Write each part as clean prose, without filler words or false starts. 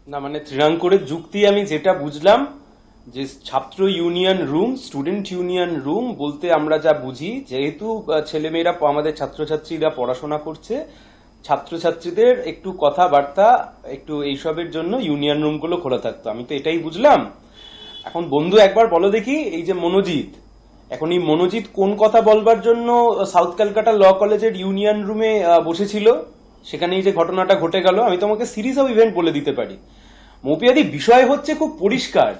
না মানে তৃণাঙ্কুরের যুক্তি আমি যেটা বুঝলাম যে ছাত্র union room, student union room বলতে আমরা যা বুঝি, যেহেতু ছেলেমেয়েরা আমাদের ছাত্রছাত্রীরা পড়াশোনা করছে, ছাত্রছাত্রীদের একটু কথাবার্তা একটু এইসবের জন্য ইউনিয়ন রুমগুলো খোলা থাকতো, আমি তো এটাই বুঝলাম। এখন বন্ধু একবার বলো দেখি, এই যে মনোজিৎ, এখন এই মনোজিৎ কোন কথা বলবার জন্য সাউথ ক্যালকাটা ল কলেজের ইউনিয়ন রুমে বসেছিল, সেখানে এই যে ঘটনাটা ঘটে গেল, আমি তোমাকে সিরিজ অফ ইভেন্ট বলে দিতে পারি। মৌপিয়াদি, বিষয় হচ্ছে খুব পরিষ্কার,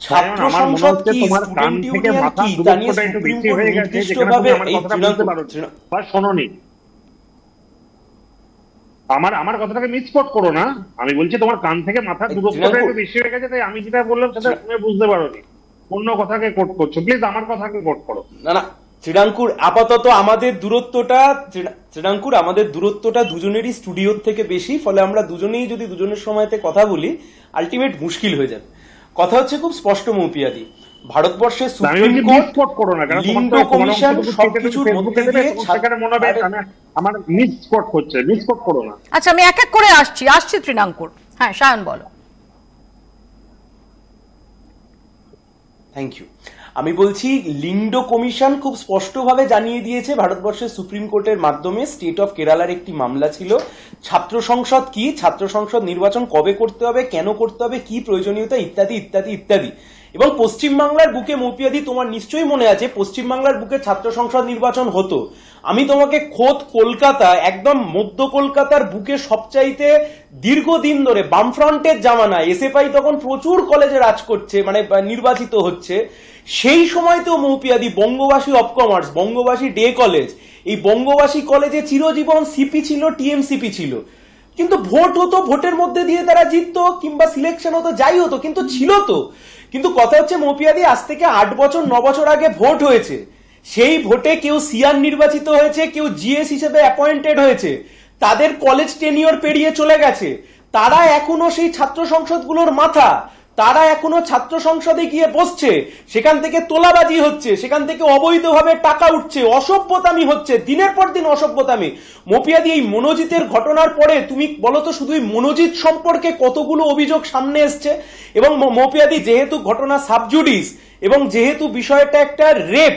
ছাত্র সংসদ কি, স্টুডেন্ট ইউনিয়ন কি, তা নিয়ে সুপ্রিম কোর্ট নির্দিষ্টভাবে এই শোনোনি, আমার কথাটাকে মিসকোট করো না। আমি বলছি তোমার কান থেকে মাথা দূরত্বটা একটু বেশি হয়ে গেছে, তাই আমি যেটা বললাম সেটা তুমি বুঝতে পারোনি, অন্য কথাকে কোট করছো। প্লিজ আমার কথাকে কোট করো। না না শ্রীরাঙ্কুর, আপাতত আমাদের দূরত্বটা দুজনেরই স্টুডিওর থেকে বেশি, ফলে আমরা দুজনেই যদি দুজনের সময়তে কথা বলি আলটিমেট মুশকিল হয়ে যাবে। কথা হচ্ছে খুব স্পষ্ট মৌপিয়াদি, ভারতবর্ষের সুপ্রিম কোর্ট, লিন্ডো কমিশন সবকিছুর মধ্যে দিয়ে আমার মিসকোট হচ্ছে, মিসকোট করো না। আচ্ছা আমি এক এক করে আসছি তৃণাঙ্কুর। হ্যাঁ সায়ন বলো। Thank you. আমি বলছি লিন্ডো কমিশন খুব স্পষ্টভাবে জানিয়ে দিয়েছে ভারতবর্ষের সুপ্রিম কোর্টের মাধ্যমে, স্টেট অফ কেরালার একটি মামলা ছিল, ছাত্র সংসদ কি, ছাত্র সংসদ নির্বাচন কবে করতে হবে, কেন করতে হবে, কি প্রয়োজনীয়তা, ইত্যাদি ইত্যাদি ইত্যাদি। এবং পশ্চিমবাংলার বুকে মৌপিয়াদি, তোমার নিশ্চয়ই মনে আছে পশ্চিমবাংলার বুকে ছাত্র সংসদ নির্বাচন হতো। আমি তোমাকে খোদ কলকাতা, একদম মধ্য কলকাতার বুকে সবচাইতে দীর্ঘদিন ধরে বামফ্রন্টের জামানায় এসএফআই তখন প্রচুর কলেজে রাজ করছে, মানে নির্বাচিত হচ্ছে, সেই সময়তেও মৌপিয়াদি Bangabasi of commerce, Bangabasi day college, এই বঙ্গবাসী কলেজে চিরজীবন সিপি ছিল, টিএমসিপি ছিল, কিন্তু ভোট হতো, ভোটের মধ্যে দিয়ে তারা জিততো, কিংবা সিলেকশন হতো, যাই হতো, কিন্তু ছিল তো। কিন্তু কথা হচ্ছে মৌপিয়াদি, আজ থেকে 8 বছর 9 বছর আগে ভোট হয়েছে, সেই ভোটে কেউ সিআর নির্বাচিত হয়েছে, কেউ জিএস হিসেবে অ্যাপয়েন্টেড হয়েছে, তাদের কলেজ টেনিয়র পেরিয়ে চলে গেছে, তারা এখনো সেই ছাত্র সংসদগুলোর মাথা, তারা এখনো ছাত্র সংসদে গিয়ে বসছে, সেখান থেকে তোলাবাজি হচ্ছে, সেখান থেকে অবৈধভাবে টাকা উঠছে, অসভ্যতামি হচ্ছে, দিনের পর দিন অসভ্যতামি। মৌপিয়াদি, এই মনোজিতের ঘটনার পরে তুমি বলো তো শুধু মনোজিৎ সম্পর্কে কতগুলো অভিযোগ সামনে এসছে। এবং মৌপিয়াদি, যেহেতু ঘটনা সাবজুডিস এবং যেহেতু বিষয়টা একটা রেপ,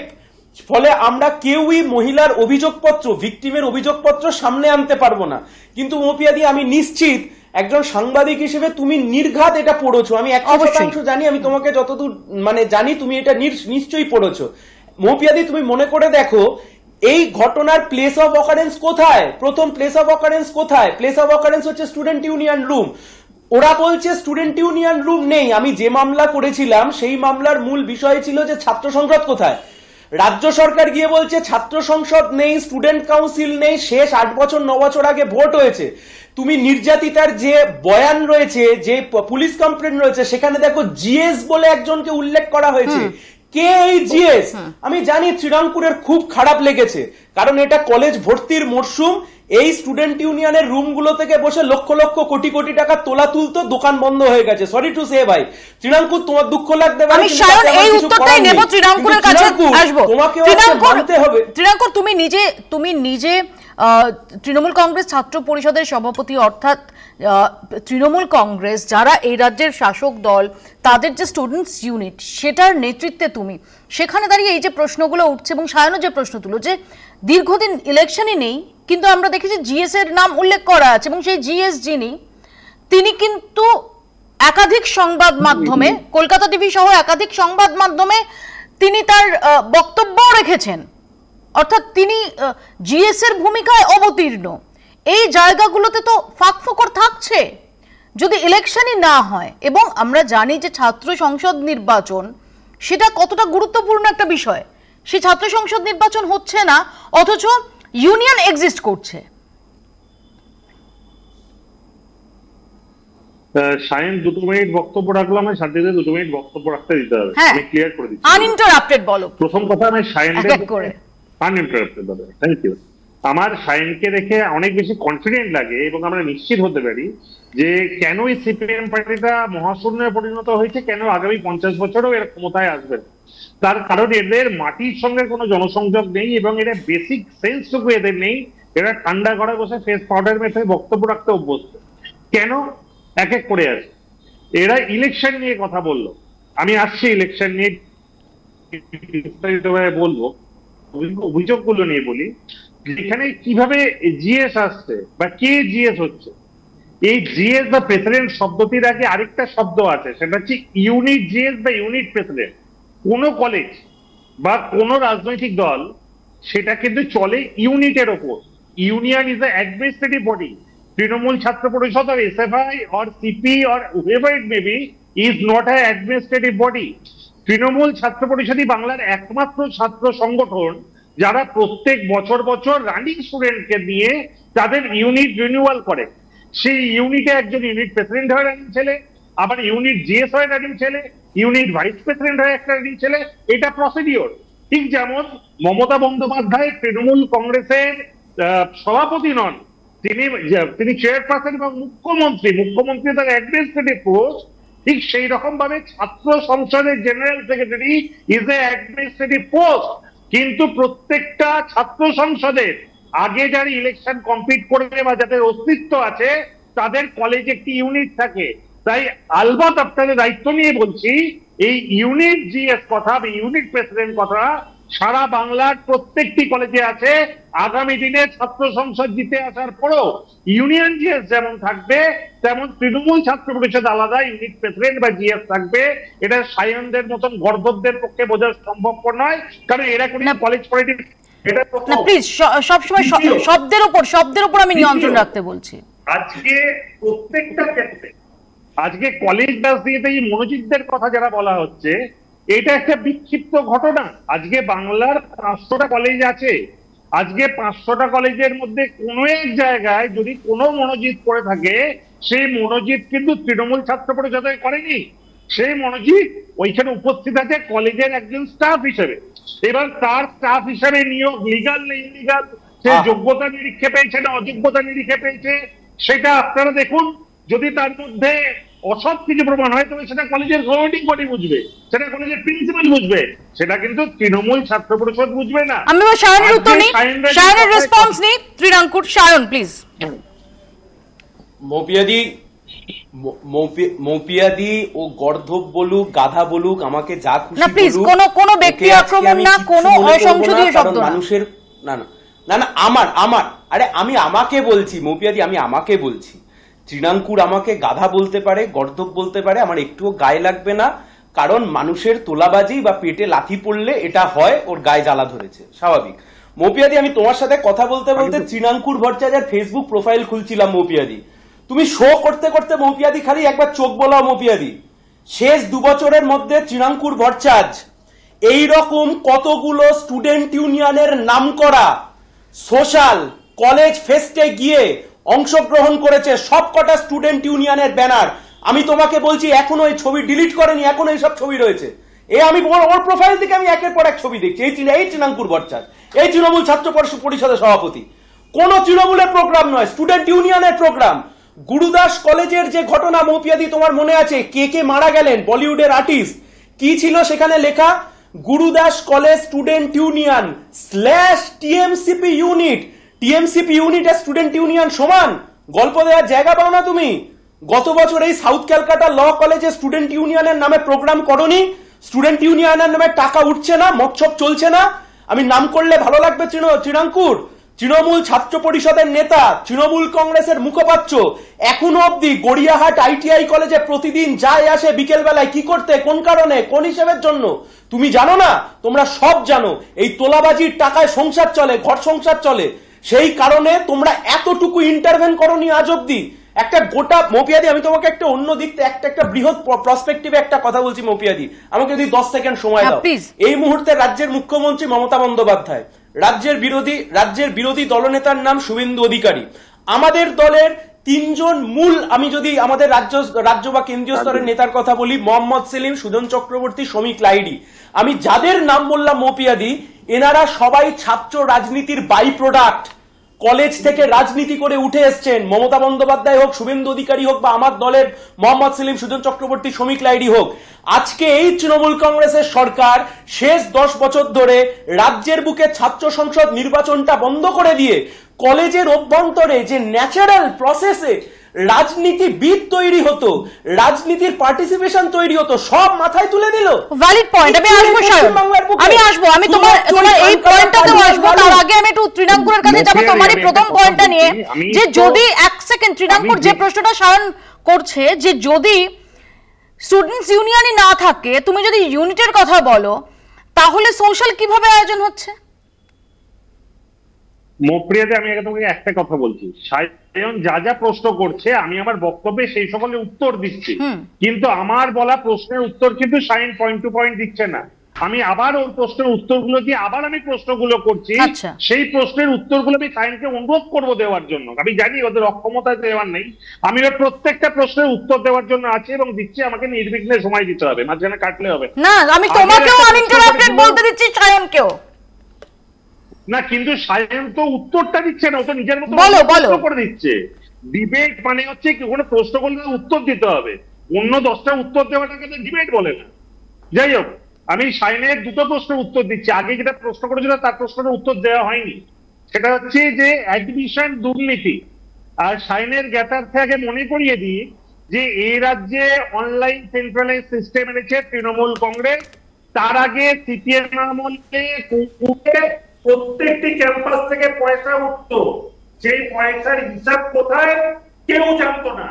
ফলে আমরা কেউই মহিলার অভিযোগপত্র, ভিকটিমের অভিযোগপত্র সামনে আনতে পারবো না। কিন্তু মৌপিয়াদি, আমি নিশ্চিত একজন সাংবাদিক হিসেবে তুমি নির্ঘাত এটা পড়েছো, আমি 100% জানি, আমি তোমাকে যতদূর মানে জানি তুমি এটা নিশ্চয়ই পড়েছো। মৌপিয়াদি, তুমি মনে করে দেখো এই ঘটনার প্লেস অফ অকারেন্স কোথায়, প্রথম প্লেস অফ অকারেন্স কোথায়? প্লেস অফ অকারেন্স হচ্ছে স্টুডেন্ট ইউনিয়ন রুম। ওরা বলছে স্টুডেন্ট ইউনিয়ন রুম নেই। আমি যে মামলা করেছিলাম সেই মামলার মূল বিষয় ছিল যে ছাত্র সংসদ কোথায়। রাজ্য সরকার গিয়ে বলছে ছাত্র সংসদ নেই, স্টুডেন্ট কাউন্সিল নেই, শেষ 8 বছর 9 বছর আগে ভোট হয়েছে। তুমি নির্যাতিতার যে বয়ান রয়েছে, যে পুলিশ কমপ্লেন রয়েছে, সেখানে দেখো জিএস বলে একজনকে উল্লেখ করা হয়েছে। কে এই জিএস? আমি জানি শ্রীরামপুরের খুব খারাপ লেগেছে, কারণ এটা কলেজ ভর্তির মরশুম, এই স্টুডেন্ট ইউনিয়নের রুমগুলো থেকে বসে লক্ষ লক্ষ কোটি কোটি টাকা তোলা তুলতো, দোকান বন্ধ হয়ে গেছে। সরি টু সে ভাই শ্রীরামপুর, তোমার দুঃখ লাগতে পারে, আমি সায়ন এই উত্তরটাই নেব, শ্রীরামপুরের কাছে আসবো। তোমাকে মানতে হবে। শ্রীরামপুর, তুমি নিজে তৃণমূল কংগ্রেস ছাত্র পরিষদের সভাপতি, অর্থাৎ তৃণমূল কংগ্রেস যারা এই রাজ্যের শাসক দল, তাদের যে স্টুডেন্টস ইউনিট, সেটার নেতৃত্বে তুমি সেখানে দাঁড়িয়ে এই যে প্রশ্নগুলো উঠছে, এবং সায়নও যে প্রশ্ন তুলো যে দীর্ঘদিন ইলেকশনই নেই, কিন্তু আমরা দেখেছি জিএস এর নাম উল্লেখ করা আছে, এবং সেই জিএস তিনি কিন্তু একাধিক সংবাদ মাধ্যমে, কলকাতা টিভি সহ একাধিক সংবাদ মাধ্যমে তিনি তার বক্তব্য রেখেছেন, অর্থাৎ তিনি জিএস এর ভূমিকায় অবতীর্ণ। এই জায়গাগুলোতে তো ফাঁকফোকর থাকছে যদি ইলেকশনই না হয়, এবং আমরা জানি যে ছাত্র সংসদ নির্বাচন সেটা কতটা গুরুত্বপূর্ণ একটা বিষয়। সেই ছাত্র সংসদ নির্বাচন হচ্ছে না, অথচ ইউনিয়ন এক্সিস্ট করছে। সায়ন 2 মিনিট বক্তব্য রাখলাম, আমি সাথে 2 মিনিট বক্তব্য রাখতে দিতে হবে, আমি ক্লিয়ার করে দিচ্ছি। আনইন্টারাপ্টেড বলো। প্রথম কথা, আমি সায়নকে করে আনইন্টারাপ্টেড বলো। Thank you. আমার সায়নকে দেখে অনেক বেশি কনফিডেন্ট লাগে, এবং আমরা নিশ্চিত হতে পারি যে কেন এই সিপিএম পার্টিটা মহাশূন্যে পরিণত হয়েছে, কেন আগামী 50 বছরও এর ক্ষমতায় আসবে। তার কারণ এদের মাটির সঙ্গে কোনো জনসংযোগ নেই, এবং এরা বেসিক সেন্সটুকু এদের নেই। এরা ঠান্ডা ঘরে বসে ফেস পাউডার মেখে বক্তব্য রাখতে অভ্যস্ত। কেন? এক এক করে আসে। এরা ইলেকশন নিয়ে কথা বললো, আমি আসছি ইলেকশন নিয়ে বিস্তারিতভাবে বলবো, অভিযোগগুলো নিয়ে বলি। এখানে কিভাবে জিএস আসছে বা কে জিএস হচ্ছে, এই জিএস বা প্রেসিডেন্ট শব্দটির আগে আরেকটা শব্দ আছে, সেটা হচ্ছে ইউনিট জিএস বা ইউনিট প্রেসিডেন্ট। কোন কলেজ বা কোন রাজনৈতিক দল সেটা কিন্তু চলে ইউনিটের ওপর। Union is the administrative body. Trinamool ছাত্র পরিষদ or SFI or CP or whoever it may be is not an administrative body. Trinamool ছাত্র পরিষদই বাংলার একমাত্র ছাত্র সংগঠন যারা প্রত্যেক বছর বছর রানিং স্টুডেন্টকে নিয়ে তাদের ইউনিট রিনিউয়াল করে। সেই ইউনিটে একজন ইউনিট প্রেসিডেন্ট হয় রানিং ছেলে, আবার ইউনিট জিএস হয় রানিং ছেলে, ইউনিট ভাইস প্রেসিডেন্ট হয় একটা রানিং ছেলে। এটা প্রসিডিওর। ঠিক যেমন মমতা বন্দ্যোপাধ্যায় তৃণমূল কংগ্রেসের সভাপতি নন, তিনি চেয়ারপারসন এবং মুখ্যমন্ত্রী তার অ্যাডমিনিস্ট্রেটিভ পোস্ট। ঠিক সেই রকম ভাবে ছাত্র সংসদের general secretary is a administrative post. কিন্তু প্রত্যেকটা ছাত্র সংসদের আগে যারা ইলেকশন কমপ্লিট করবে বা যাদের অস্তিত্ব আছে তাদের কলেজে একটি ইউনিট থাকে। তাই আলবাত আপনাদের দায়িত্ব নিয়ে বলছি, এই ইউনিট জিএস কথা বা ইউনিট প্রেসিডেন্ট কথা সারা বাংলার প্রত্যেকটি কলেজে আছে। আগামী দিনে ছাত্র সংসদ জিতে আসার পরও ইউনিয়ন জিএস যেমন থাকবে তেমন তৃণমূল ছাত্র পরিষদ আলাদা ইউনিট প্রেসিডেন্ট বা জিএস থাকবে। এটা সায়নদের মতন গর্ধবদের পক্ষে বোঝা সম্ভবপর নয়, কারণ এরা কোনো কলেজ পলিটিক্স। এটা না প্লিজ, সবসময় শব্দের উপর আমি নিয়ন্ত্রণ রাখতে বলছি। আজকে প্রত্যেকটা ক্ষেত্রে আজকে কলেজ রাজনীতিতে মনোজিতদের কথা যারা বলা হচ্ছে, এটা একটা বিক্ষিপ্ত ঘটনা। আজকে বাংলার 500টা কলেজ আছে, আজকে 500টা কলেজের মধ্যে কোনো এক জায়গায় যদি কোনো মনোজিত করে থাকে, সেই মনোজিত কিন্তু তৃণমূল ছাত্র পরিষদে করেনি। সেই মনোজিত ওইখানে উপস্থিত আছে কলেজের একজন স্টাফ হিসেবে। এবার তার স্টাফ হিসেবে নিয়োগ লিগাল না ইলিগাল, সে যোগ্যতা নিরীক্ষে পেয়েছে না অযোগ্যতা নিরীক্ষে পেয়েছে, সেটা আপনারা দেখুন। যদি তার মধ্যে অসৎ কিছু প্রমাণ হয় তবে সেটা কলেজের গভর্নিং বডি বুঝবে, সেটা কলেজের প্রিন্সিপাল বুঝবে, সেটা কিন্তু তৃণমূল ছাত্র পরিষদ বুঝবে না। আমি সায়নের উত্তর নিই, সায়নের রেসপন্স নিই। ত্রিরাঙ্কুর, সায়ন প্লিজ। মৌপিয়াদি ও গর্ধব বলুক গাধা বলুক আমাকে যা খুশি বলুক, প্লিজ কোনো ব্যক্তি আক্রমণ না, কোনো অসংসদীয় শব্দ না। মানুষের না না না আমার আরে আমি আমাকে বলছি মৌপিয়াদি, আমি আমাকে বলছি। তৃণাঙ্কুর আমাকে গাধা বলতে পারে, গর্ধব বলতে পারে, আমার একটুও গায়ে লাগবে না, কারণ মানুষের তোলাবাজি বা পেটে লাথি পড়লে এটা হয়, ওর গায়ে জ্বালা ধরেছে, স্বাভাবিক। মৌপিয়াদি, আমি তোমার সাথে কথা বলতে বলতে তৃণাঙ্কুর ভট্টাচার্যের ফেসবুক প্রোফাইল খুলছিলাম। মৌপিয়াদি, তুমি শো করতে করতে মৌপিয়াদি খালি একবার চোখ বোলাও। মৌপিয়াদি, শেষ 2 বছরের মধ্যে তৃণাঙ্কুর ভট্টাচার্য এইরকম কতগুলো স্টুডেন্ট ইউনিয়নের নাম করা সোশ্যাল কলেজ ফেস্টে গিয়ে অংশগ্রহণ করেছে, সবকটা স্টুডেন্ট ইউনিয়নের ব্যানার। আমি তোমাকে বলছি এখনো এই ছবি ডিলিট করেনি, এখনো এইসব ছবি রয়েছে। আমি ওর প্রোফাইল থেকে আমি একের পর এক ছবি দেখছি। এই তৃণাঙ্কুর ভট্টাচার্য, এই তৃণমূল ছাত্র পরিষদের সভাপতি। কোন তৃণমূলের প্রোগ্রাম নয়, স্টুডেন্ট ইউনিয়নের প্রোগ্রাম। গুরুদাস কলেজের যে ঘটনা মৌপিয়াদি তোমার মনে আছে, কে মারা গেলেন, বলিউডের আর্টিস্ট, কি ছিল সেখানে লেখা? Gurudas college student union / TMCP unit. TMCP unit আর স্টুডেন্ট ইউনিয়ন সমান? গল্প দেওয়ার জায়গা পাও না তুমি? গত বছর এই সাউথ ক্যালকাটা ল কলেজে স্টুডেন্ট ইউনিয়নের নামে প্রোগ্রাম করনি? স্টুডেন্ট ইউনিয়নের নামে টাকা উঠছে না, মৎসব চলছে না? আমি নাম করলে ভালো লাগবে তৃণাঙ্কুর? তৃণমূল ছাত্র পরিষদের নেতা, তৃণমূল কংগ্রেসের মুখপাত্র, এখনো অব্দি গড়িয়াহাট ITI কলেজে প্রতিদিন যায় আসে বিকেল বেলায়, কি করতে, কোন কারণে, কোন হিসেবের জন্য? তুমি জানো না? তোমরা সব জানো। এই তোলাবাজির টাকায় সংসার চলে, ঘর সংসার চলে। সেই কারণে তোমরা এতটুকু ইন্টারভেন করনি আজ অব্দি। একটা গোটা মৌপিয়াদি, আমি তোমাকে একটা অন্য দিক থেকে একটা বৃহৎ প্রসপেক্টিভে একটা কথা বলছি মৌপিয়াদি, আমাকে যদি 10 সেকেন্ড সময় দাও। এই মুহূর্তে রাজ্যের মুখ্যমন্ত্রী মমতা বন্দ্যোপাধ্যায়, রাজ্যের বিরোধী দলনেতার নাম শুভেন্দু অধিকারী। আমাদের দলের 3 জন মূল, আমি যদি আমাদের রাজ্য বা কেন্দ্রীয় স্তরের নেতার কথা বলি, মোহাম্মদ সেলিম, সুজন চক্রবর্তী, শ্রমিক লাইডি, আমি যাদের নাম বললাম মৌপিয়াদি, এনারা সবাই ছাত্র রাজনীতির বাই প্রোডাক্ট। কলেজ থেকে রাজনীতি করে উঠে এসছেন। মমতা বন্দ্যোপাধ্যায় হোক, শুভেন্দু অধিকারী হোক, বা আমার দলের মোহাম্মদ সেলিম, সুজন চক্রবর্তী, শ্রমিক লাইডি হোক, আজকে এই তৃণমূল কংগ্রেসের সরকার শেষ 10 বছর ধরে রাজ্যের বুকে ছাত্র সংসদ নির্বাচনটা বন্ধ করে দিয়ে কলেজের অভ্যন্তরে যে ন্যাচারাল প্রসেসে রাজনীতিবিদ তৈরি হতো, রাজনীতির পার্টিসিপেশন তৈরি হতো, সব মাথায় তুলে দিল। ভ্যালিড পয়েন্ট, আমি আসবো সায়ন, আমি তোমার এই পয়েন্টটাতেও আসবো। তার আগে আমি একটু তৃণাঙ্কুরের কাছে যাবো তোমার এই প্রথম পয়েন্টটা নিয়ে, যে যদি এক সেকেন্ড তৃণাঙ্কুর যে প্রশ্নটা সায়ন করছে, যে যদি স্টুডেন্টস ইউনিয়নই না থাকে, তুমি যদি ইউনিটের কথা বলো, তাহলে সোশ্যাল কিভাবে আয়োজন হচ্ছে? মপ্রিয়াতে আমি তোমাকে একটা কথা বলছি, সায়ন যা যা প্রশ্ন করছে আমি আমার বক্তব্যে সেই সকলের উত্তর দিচ্ছি, কিন্তু আমার বলা প্রশ্নের উত্তর কিন্তু সায়ন পয়েন্ট টু পয়েন্ট দিচ্ছে না। আমি আবার ওর প্রশ্নের উত্তরগুলো দিয়ে আবার আমি প্রশ্নগুলো করছি, সেই প্রশ্নের উত্তরগুলো আমি সায়নকে অনুরোধ করবো দেওয়ার জন্য। আমি জানি ওদের অক্ষমতা দেওয়ার নেই, আমি ওর প্রত্যেকটা প্রশ্নের উত্তর দেওয়ার জন্য আছি এবং দিচ্ছি। আমাকে নির্বিঘ্নে সময় দিতে হবে, মাঝখানে কাটলে হবে না। আমি তোমাকেও আনইন্টারাপ্টেড বলতে দিচ্ছি, সায়নকেও না, কিন্তু সায়ন তো উত্তরটা দিচ্ছে না, ও তো নিজের মতো করে দিচ্ছে। ডিবেট মানে হচ্ছে কি, কোনো প্রশ্ন করলে উত্তর দিতে হবে, অন্য 10টা উত্তর দেওয়াটাকে তো ডিবেট বলে না। যাই হোক, আমি সায়নের দুটো প্রশ্নের উত্তর দিচ্ছি। আগে যেটা প্রশ্ন করেছিল তার প্রশ্নের উত্তর দেওয়া হয়নি, সেটা হচ্ছে যে অ্যাডমিশন দুর্নীতি। আর সায়নের জ্ঞাতার্থে আগে মনে করিয়ে দিই যে এই রাজ্যে অনলাইন সেন্ট্রালাইজ সিস্টেম এনেছে তৃণমূল কংগ্রেস। তার আগে সিপিএম আমলে প্রত্যেকটি ক্যাম্পাস থেকে পয়সা উঠতো, সেই পয়সার হিসাব কোথায় কেউ জানতো না।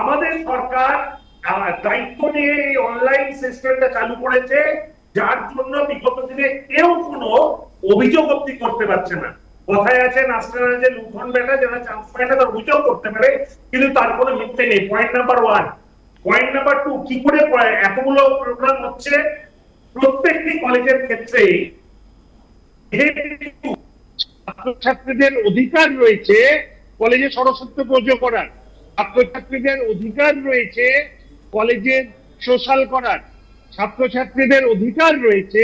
আমাদের সরকার দায়িত্ব নিয়ে এই অনলাইন সিস্টেমটা চালু করেছে, যার জন্য বিগত দিনে কেউ কোনো অভিযোগ অব্দি করতে পারছে না। কথায় আছে নাস্তানা যে লুঠন বেটা যারা চান্স পায় না তার অভিযোগ করতে পারে, কিন্তু তার কোনো মিথ্যে নেই। Point number 1। পয়েন্ট নাম্বার 2, কি করে এতগুলো প্রোগ্রাম হচ্ছে প্রত্যেকটি কলেজের ক্ষেত্রে ছাত্রছাত্রীদের অধিকার রয়েছে কলেজে সরস্বতী পুজো করার, ছাত্রছাত্রীদের অধিকার রয়েছে কলেজে সোশ্যাল করার, ছাত্রছাত্রীদের অধিকার রয়েছে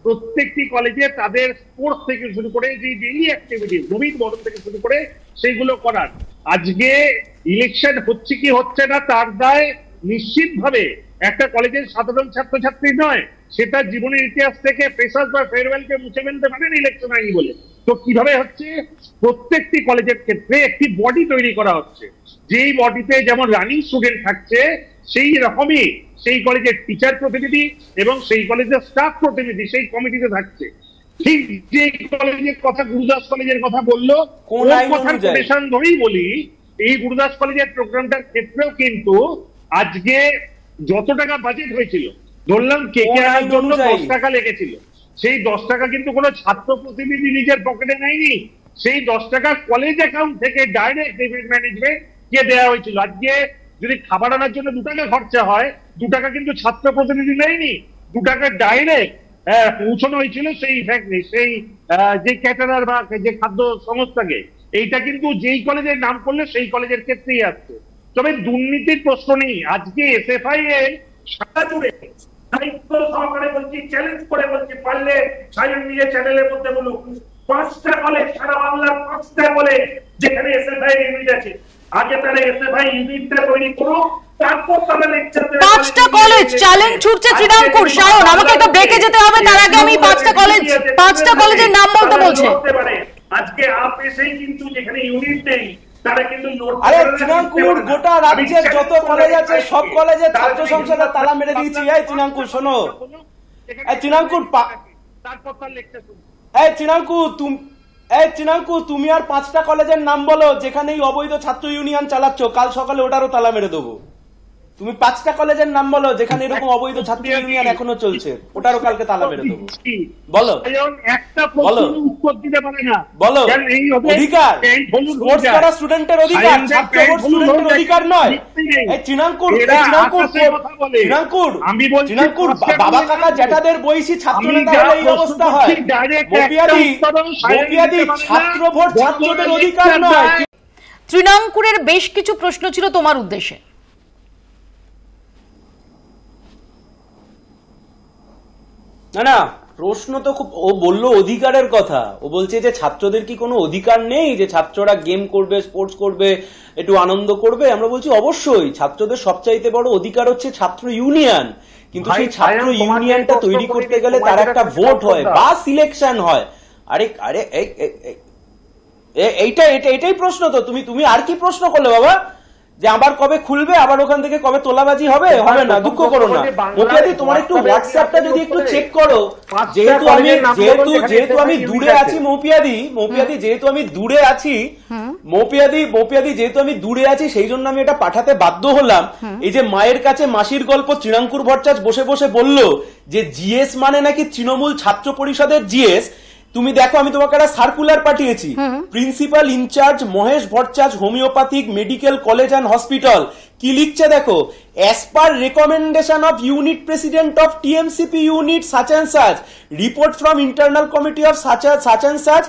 প্রত্যেকটি কলেজে তাদের স্পোর্টস থেকে শুরু করে যে ডেইলি অ্যাক্টিভিটি নবীন বরণ থেকে শুরু করে সেইগুলো করার। আজকে ইলেকশন হচ্ছে কি হচ্ছে না তার দায় নিশ্চিতভাবে একটা কলেজের সাধারণ ছাত্রছাত্রী নয়, সেটা জীবনের ইতিহাস থেকে ফ্রেশার্স বা ফেয়ারওয়েলকে মুছে ফেলতে পারেন ইলেকশন আইনি বলে। তো কিভাবে হচ্ছে, প্রত্যেকটি কলেজের ক্ষেত্রে একটি বডি তৈরি করা হচ্ছে, যেই বডিতে যেমন রানিং স্টুডেন্ট থাকছে সেই রকমই সেই কলেজের টিচার প্রতিনিধি এবং সেই কলেজের স্টাফ প্রতিনিধি সেই কমিটিতে থাকছে। ঠিক যে কলেজের কথা গুরুদাস কলেজের কথা বললো, কোন কথার কোটেশন ধরেই বলি, এই গুরুদাস কলেজের প্রোগ্রামটার ক্ষেত্রেও কিন্তু আজকে যত টাকা বাজেট হয়েছিল, ধরলাম কেকেআর জন্য 10 টাকা লেগেছিল, সেই 10 টাকা কিন্তু কোনো ছাত্র প্রতিনিধি নিজের পকেটে নেয়নি, সেই 10 টাকা কলেজ অ্যাকাউন্ট থেকে ডাইরেক্ট ইভেন্ট ম্যানেজমেন্ট কে দেওয়া হয়েছিল। আজকে যদি খাবার আনার জন্য 2 টাকা খরচা হয়, 2 টাকা কিন্তু ছাত্র প্রতিনিধি নেয়নি, 2 টাকা ডাইরেক্ট পৌঁছানো হয়েছিল সেই ফ্যাক্টরি, সেই যে ক্যাটারার বা যে খাদ্য সংস্থাকে। এইটা কিন্তু যেই কলেজের নাম করলে সেই কলেজের ক্ষেত্রেই আসছে। তবে দুর্নীতির প্রশ্ন নেই। আজকে এসএফআই এর সারা জুড়ে দায়িত্ব সহকারে বলছি, চ্যালেঞ্জ করে বলছি, পারলে সায়ন নিজে চ্যানেলের মধ্যে বলুক, 5টা কলেজ সারা বাংলার 5টা কলেজ যেখানে এসএফআই ইউনিট আছে, আগে তারা এসএফআই ইউনিটটা তৈরি করো, তারপর তারা লেকচার দেবে। 5টা কলেজ চ্যালেঞ্জ ছুটছে তৃণাঙ্কুর। সায়ন, আমাকে একটু ব্রেকে যেতে হবে, তার আগে আমি 5টা কলেজের নাম বলতে বলছে। আজকে আপেসেই কিন্তু যেখানে ইউনিট নেই তারা কিন্তু আরে তৃণাঙ্কুর, গোটা রাজ্যের যত কলেজ আছে সব কলেজে ছাত্র সংসদের তালা মেরে দিয়েছি। এই তৃণাঙ্কুর শোনো, এই তৃণাঙ্কুর তারপর তার লেকচার শুনুন। এই তৃণাঙ্কুর তুমি আর 5টা কলেজের নাম বলো যেখানে এই অবৈধ ছাত্র ইউনিয়ন চালাচ্ছ, কাল সকালে ওটারও তালা মেরে দেবো। তুমি 5টা কলেজের নাম বলো যেখানে এরকম অবৈধ ছাত্র ইউনিয়ন এখনো চলছে, ওটারও কালকে তালা মেরে দেবো। বলো, একটা প্রশ্ন উত্তর দিতে পারে না। বলো, অধিকার স্পোর্টস করা স্টুডেন্টের অধিকার, ছাত্র ভোট স্টুডেন্টের অধিকার নয়। এই তৃণাঙ্কুর বাবা কাকা জ্যাঠাদের বয়সী ছাত্র নেতা হলে এই অবস্থা হয়। ছাত্র ভোট ছাত্রদের অধিকার নয়। তৃণাঙ্কুরের বেশ কিছু প্রশ্ন ছিল তোমার উদ্দেশ্যে। না, প্রশ্ন তো খুব, ও বললো অধিকারের কথা, ও বলছে যে ছাত্রদের কি কোনো অধিকার নেই যে ছাত্ররা গেম করবে, স্পোর্টস করবে, একটু আনন্দ করবে? আমরা বলছি অবশ্যই ছাত্রদের সবচাইতে বড় অধিকার হচ্ছে ছাত্র ইউনিয়ন, কিন্তু সেই ছাত্র ইউনিয়নটা তৈরি করতে গেলে তার একটা ভোট হয় বা সিলেকশন হয়। আরে আরে এটাই প্রশ্ন তো। তুমি আর কি প্রশ্ন করলে বাবা? যে আবার কবে খুলবে, আবার ওখান থেকে কবে তোলাবাজি হবে? হবে না, দুঃখ করো না। মতিয়াদি তোমার একটু হোয়াটসঅ্যাপটা যদি একটু চেক করো, যেহেতু আমি দূরে আছি মৌপিয়াদি, যেহেতু আমি দূরে আছি যেহেতু আমি দূরে আছি সেই জন্য আমি এটা পাঠাতে বাধ্য হলাম। এই যে মায়ের কাছে মাসির গল্প তৃণাঙ্কুর ভট্টাচার্য বসে বসে বলল যে জিএস মানে নাকি তৃণমূল ছাত্র পরিষদের জিএস। তুমি দেখো, আমি তোমাকে একটা সার্কুলার পাঠিয়েছি, principal in charge Mahesh Bhattacharya, homeopathic medical college and hospital. কি লিখছে দেখো, as per recommendation of unit president of TMCP unit such and such, report from internal committee of such and such,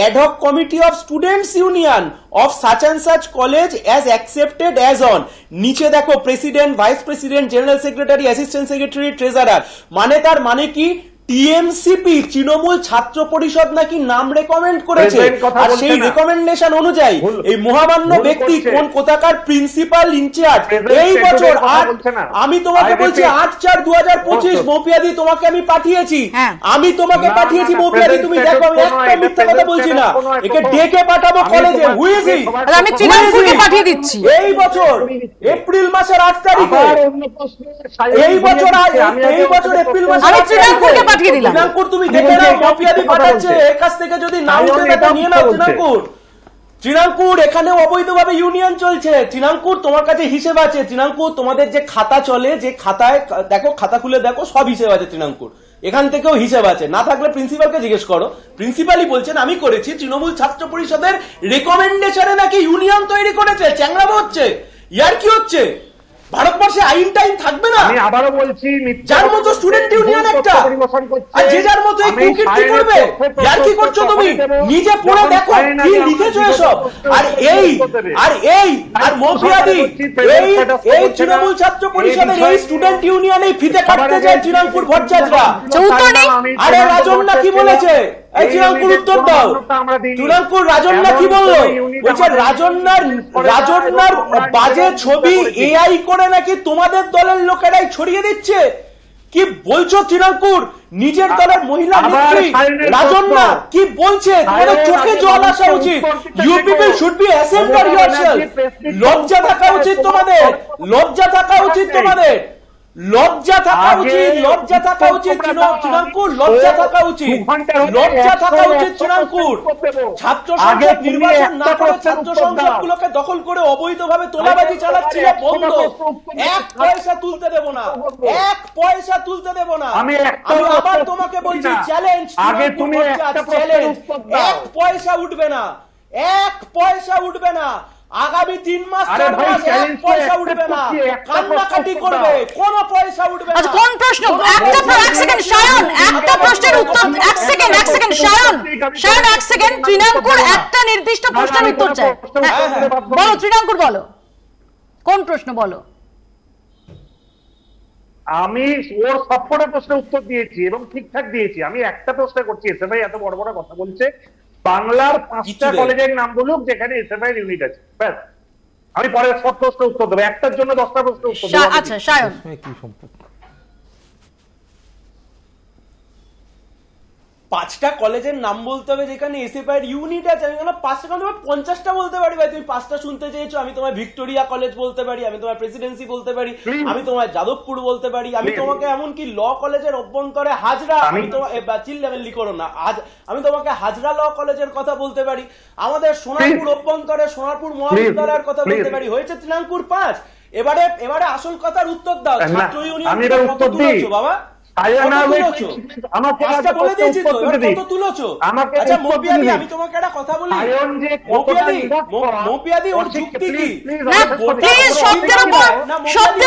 ad hoc committee of students union of such and such college as accepted as on. নিচে দেখো president, vice president, general secretary, assistant secretary, treasurer. মানে তার মানে কি, TMCP Trinamool ছাত্র পরিষদ নাকি নাম রেকমেন্ড করেছে, আর সেই রেকমেন্ডেশন অনুযায়ী এই মহামান্য ব্যক্তি কোন কোথাকার প্রিন্সিপাল ইনচার্জ এই বছর আমি তোমাকে বলছি 8/4/2025 মৌপিয়াদি তোমাকে আমি পাঠিয়েছি, আমি তোমাকে পাঠিয়েছি মৌপিয়াদি, তুমি দেখো আমি একটা মিথ্যা কথা বলছি না, একে ডেকে পাঠাবো কলেজে। হুইজি আমি তৃণমূলকে পাঠিয়ে দিচ্ছি এই বছর এপ্রিল মাসের 8 তারিখে, এই বছর এপ্রিল মাসের আমি তৃণমূলকে পাঠিয়ে দিলাম। তৃণাঙ্কুর তুমি দেখে নাও, মৌপিয়াদি পাঠাচ্ছে, এর কাছ থেকে যদি না উঠে তাকে নিয়ে নাও। তৃণাঙ্কুর এখানেও অবৈধভাবে ইউনিয়ন চলছে। তৃণাঙ্কুর তোমার কাছে হিসেব আছে, তৃণাঙ্কুর তোমাদের যে খাতা চলে, যে খাতায় দেখো, খাতা খুলে দেখো, সব হিসেব আছে তৃণাঙ্কুর, এখান থেকেও হিসেব আছে। না থাকলে প্রিন্সিপালকে জিজ্ঞেস করো, প্রিন্সিপালই বলছেন আমি করেছি, তৃণমূল ছাত্র পরিষদের রেকমেন্ডেশনে নাকি ইউনিয়ন তৈরি করেছে। চ্যাংড়ামো হচ্ছে, ইয়ার কি হচ্ছে? ভারতবর্ষে আইন টাইন থাকবে না? আমি আবারও বলছি, যার মতো স্টুডেন্ট ইউনিয়ন একটা, আর যে যার মতো এই কুকীর্তি করবে। ইয়ার কি করছো তুমি? নিজে পড়ে দেখো কি লিখেছো এসব। আর মৌপিয়াদি এই তৃণমূল ছাত্র পরিষদের এই স্টুডেন্ট ইউনিয়ন এই ফিতে কাটতে যায় তৃণাঙ্কুর ভট্টাচার্যরা। আরে রাজন্না কি বলেছে? এই তৃণাঙ্কুর উত্তর দাও। তৃণাঙ্কুর রাজন্না কি বললো? বলছে রাজন্নার বাজে ছবি এআই করে নাকি তোমাদের দলের লোকেরাই ছড়িয়ে দিচ্ছে। কি বলছো তৃণাঙ্কুর? নিজের দলের মহিলা নেত্রী রাজন্না কি বলছে? তোমাদের চোখে জল আসা উচিত। You people should be assemble yourself. লজ্জা থাকা উচিত তোমাদের, লজ্জা থাকা উচিত তোমাদের, লজ্জা থাকা উচিত, লজ্জা থাকা উচিত তৃণাঙ্কুর, লজ্জা থাকা উচিত, লজ্জা থাকা উচিত তৃণাঙ্কুর। ছাত্র সংসদ নির্বাচন না করে ছাত্র সংসদ গুলোকে দখল করে অবৈধভাবে তোলাবাজি চালাচ্ছিল, বন্ধ। 1 পয়সা তুলতে দেব না, 1 পয়সা তুলতে দেব না। আমি আবার তোমাকে বলছি, চ্যালেঞ্জ, চ্যালেঞ্জ, 1 পয়সা উঠবে না, 1 পয়সা উঠবে না। আগামী 3 মাস 4 মাস 1 পয়সা উঠবে না, কান্নাকাটি করবে, কোন পয়সা উঠবে না। কোন প্রশ্ন? এক সেকেন্ড শায়ন, একটা প্রশ্নের উত্তর, এক সেকেন্ড শায়ন 1 সেকেন্ড। তৃণাঙ্কুর একটা নির্দিষ্ট প্রশ্নের উত্তর চাই। বলো তৃণাঙ্কুর, বলো কোন প্রশ্ন বলো। আমি ওর সবকটা প্রশ্নের উত্তর দিয়েছি এবং ঠিকঠাক দিয়েছি। আমি একটা প্রশ্ন করছি, এসএফআই এত বড় বড় কথা বলছে, বাংলার 5টা কলেজের নাম বলুক যেখানে এসএফআই ইউনিট আছে, ব্যাস। আমি পরে সব প্রশ্নের উত্তর দেবো, একটার জন্য 10টা প্রশ্নের উত্তর দেবো। আচ্ছা শায়ন, কি সম্পর্ক? 5টা কলেজের নাম বলতে হবে যেখানে এসএফআই এর ইউনিট আছে। আমি কেন 5টা, কেন 50টা বলতে পারি ভাই। তুমি 5টা শুনতে চেয়েছো, আমি তোমায় ভিক্টোরিয়া কলেজ বলতে পারি, আমি তোমায় প্রেসিডেন্সি বলতে পারি, আমি তোমায় যাদবপুর বলতে পারি, আমি তোমাকে এমনকি ল কলেজের অভ্যন্তরে হাজরা, আমি তোমার চিল্লামেল্লি করো না, আমি তোমাকে হাজরা ল কলেজের কথা বলতে পারি, আমাদের সোনারপুর অভ্যন্তরে সোনারপুর মহাবিদ্যালয়ের কথা বলতে পারি। হয়েছে তৃণাঙ্কুর 5। এবারে আসল কথার উত্তর দাও। ছাত্র ইউনিয়ন কত তুলেছো বাবা? আমি তোমাকে একটা কথা বলি, মৌপিয়াদি ওর যুক্তি কি? শব্দের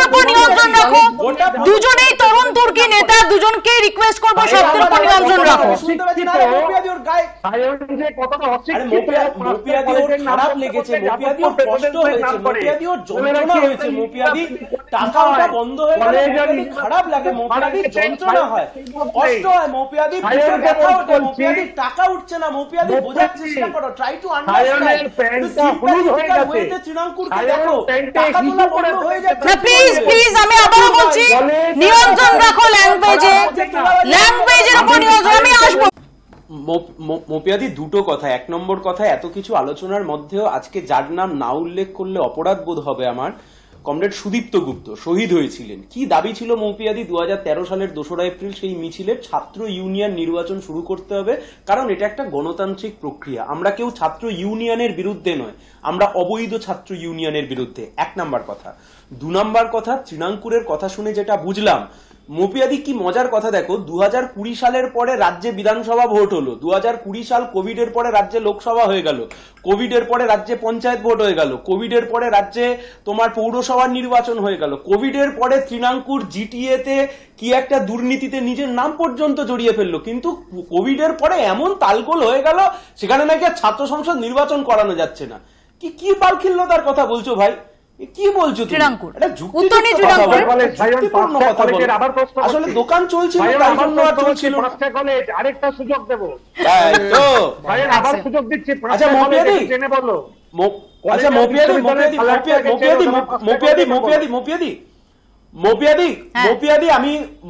উপর নিয়ন্ত্রণ রাখো। দুজনেই তরুণ তুর্কি নেতা, দুজনকে রিকোয়েস্ট করবো শব্দের উপর নিয়ন্ত্রণ রাখো। মৌপিয়াদি ওর গায়ে, মৌপিয়াদি ওর খারাপ লেগেছে, মৌপিয়াদি ওর কষ্ট হয়েছে, মৌপিয়াদি ওর যন্ত্রণা হয়েছে, মৌপিয়াদি টাকা ওটা বন্ধ হয়ে গেলে মৌপিয়াদি খারাপ লাগে, মৌপিয়াদি যন্ত্রণা হয়, কষ্ট হয়, মৌপিয়াদি ব্যথা ওঠে, মৌপিয়াদি টাকা উঠছে না, মৌপিয়াদি বোঝার চেষ্টা করো, ট্রাই টু আন্ডারস্ট্যান্ড। তৃণাঙ্কুরকে দেখো, টাকা তোলা বন্ধ হয়ে যাচ্ছে। প্লিজ আমি আবারও বলছি, নিয়ন্ত্রণ রাখো ল্যাঙ্গুয়েজের উপর নিয়ন্ত্রণ। আমি আসবো। মপিয়াদি দুটো কথা। এক নম্বর কথা, এত কিছু আলোচনার মধ্যেও আজকে যার নাম না উল্লেখ করলে অপরাধ বোধ হবে আমার, কমরেড সুদীপ্ত গুপ্ত শহীদ হয়েছিলেন। কি দাবি ছিল মৌপিয়াদি 2013 সালের 2রা এপ্রিল সেই মিছিলের? ছাত্র ইউনিয়ন নির্বাচন শুরু করতে হবে, কারণ এটা একটা গণতান্ত্রিক প্রক্রিয়া। আমরা কেউ ছাত্র ইউনিয়নের বিরুদ্ধে নয়, আমরা অবৈধ ছাত্র ইউনিয়নের বিরুদ্ধে। 1 নাম্বার কথা। 2 নাম্বার কথা, তৃণাঙ্কুরের কথা শুনে যেটা বুঝলাম, মপিয়াদি কি মজার কথা দেখো, 2020 সালের পরে রাজ্যে বিধানসভা ভোট হলো, 2020 সাল কোভিডের পরে রাজ্যে লোকসভা হয়ে গেল, কোভিডের পরে রাজ্যে পঞ্চায়েত ভোট হয়ে গেল, কোভিডের পরে রাজ্যে তোমার পৌরসভার নির্বাচন হয়ে গেল, কোভিডের পরে তৃণাঙ্কুর জিটিএ তে কি একটা দুর্নীতিতে নিজের নাম পর্যন্ত জড়িয়ে ফেললো, কিন্তু কোভিডের পরে এমন তালগোল হয়ে গেল সেখানে নাকি আর ছাত্র সংসদ নির্বাচন করানো যাচ্ছে না। কি বালখিল্যতার কথা বলছো ভাই? কি বলছো তুমি? আসলে দোকান চলছিল, তাই জন্য আর চলছিল। আরেকটা সুযোগ দেবো, আবার সুযোগ দিচ্ছি। আচ্ছা মপিয়াদি, আচ্ছা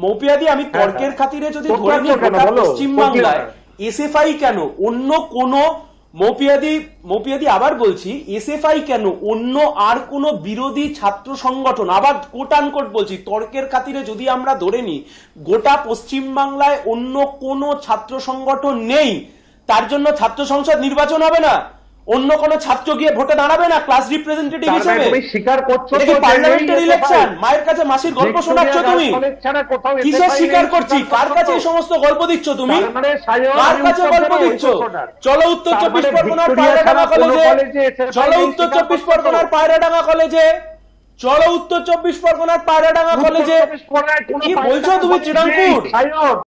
মপিয়াদি আমি তর্কের খাতিরে যদি ধরে নিই, পশ্চিমবাংলায় এসএফআই কেন, অন্য কোন মপিয়াদি আবার বলছি, এসএফআই কেন, অন্য আর কোন বিরোধী ছাত্র সংগঠন, আবার কোট আনকোট বলছি, তর্কের খাতিরে যদি আমরা ধরে নিই গোটা পশ্চিমবাংলায় অন্য কোন ছাত্র সংগঠন নেই, তার জন্য ছাত্র সংসদ নির্বাচন হবে না, অন্য কোন ছাত্র গিয়ে ভোটে দাঁড়াবে না ক্লাস রিপ্রেজেন্টেটিভ হিসেবে? স্বীকার করছো এটা কি পার্লামেন্টারি ইলেকশন? মায়ের কাছে মাসির গল্প শোনাচ্ছ তুমি? কিসের স্বীকার করছি? কার কাছে এই সমস্ত গল্প দিচ্ছ তুমি? কার কাছে গল্প দিচ্ছ? চলো উত্তর 24 পরগনার পায়রাডাঙ্গা কলেজে, চলো উত্তর 24 পরগনার পায়রাডাঙ্গা কলেজে, চলো উত্তর 24 পরগনার পায়রাডাঙ্গা কলেজে। কি বলছো তুমি তৃণাঙ্কুর?